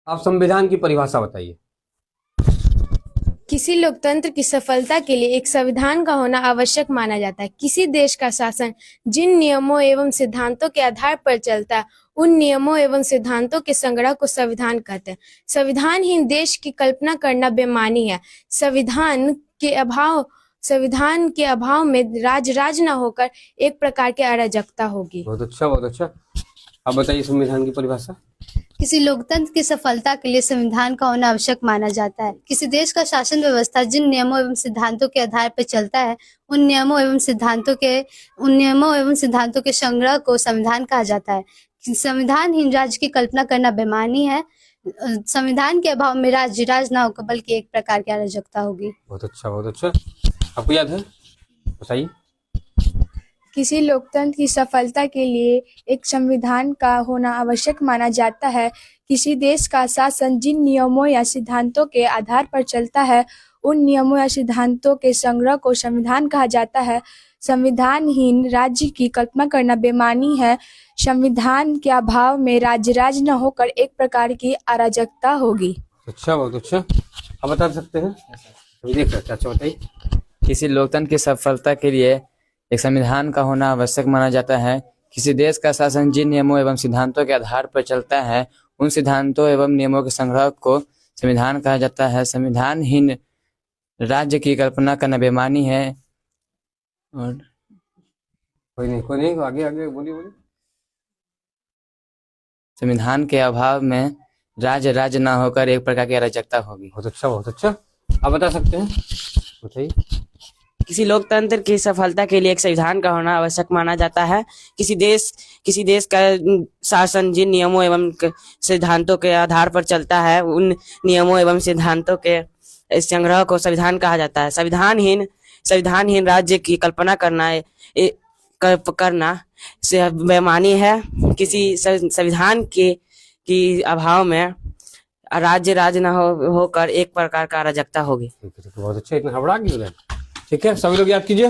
आप संविधान की परिभाषा बताइए। किसी लोकतंत्र की सफलता के लिए एक संविधान का होना आवश्यक माना जाता है। किसी देश का शासन जिन नियमों एवं सिद्धांतों के आधार पर चलता है, उन नियमों एवं सिद्धांतों के संग्रह को संविधान कहते हैं। संविधानहीन देश की कल्पना करना बेमानी है। संविधान के अभाव में राज न होकर एक प्रकार की अराजकता होगी। बहुत अच्छा, बहुत अच्छा। अब बताइए संविधान की परिभाषा। किसी लोकतंत्र की सफलता के लिए संविधान का होना आवश्यक माना जाता है। किसी देश का शासन व्यवस्था जिन नियमों एवं सिद्धांतों के आधार पर चलता है, उन नियमों एवं सिद्धांतों के संग्रह को संविधान कहा जाता है। संविधानहीन राज्य की कल्पना करना बेमानी है। संविधान के अभाव में राज न होकर बल्कि एक प्रकार की अराजकता होगी। बहुत अच्छा, बहुत अच्छा। आपको याद है, बताइए। किसी लोकतंत्र की सफलता के लिए एक संविधान का होना आवश्यक माना जाता है। किसी देश का शासन जिन नियमों या सिद्धांतों के आधार पर चलता है, उन नियमों या सिद्धांतों के संग्रह को संविधान कहा जाता है। संविधानहीन राज्य की कल्पना करना बेमानी है। संविधान के अभाव में राज न होकर एक प्रकार की अराजकता होगी। अच्छा, बहुत अच्छा। आप बता सकते हैं, देख सकते। अच्छा बताइए। किसी लोकतंत्र की सफलता के लिए एक संविधान का होना आवश्यक माना जाता है। किसी देश का शासन जिन नियमों एवं सिद्धांतों के आधार पर चलता है, उन सिद्धांतों एवं नियमों के संग्रह को संविधान कहा जाता है। संविधानहीन राज्य की कल्पना करना बेमानी है। और कोई नहीं, आगे आगे बोलिए। संविधान के अभाव में राज न होकर एक प्रकार की अराजकता होगी। बहुत अच्छा, बहुत अच्छा। आप बता सकते हैं, बताइए। किसी लोकतंत्र की सफलता के लिए एक संविधान का होना आवश्यक माना जाता है। किसी देश का शासन जिन नियमों एवं सिद्धांतों के आधार पर चलता है, उन नियमों एवं सिद्धांतों के संग्रह को संविधान कहा जाता है। संविधानहीन राज्य की कल्पना करना से बेमानी है। किसी संविधान की अभाव में राज न होकर एक प्रकार का अराजकता होगी। बहुत अच्छा, इतना घबरा क्यों रहे? ठीक है, सभी लोग याद कीजिए।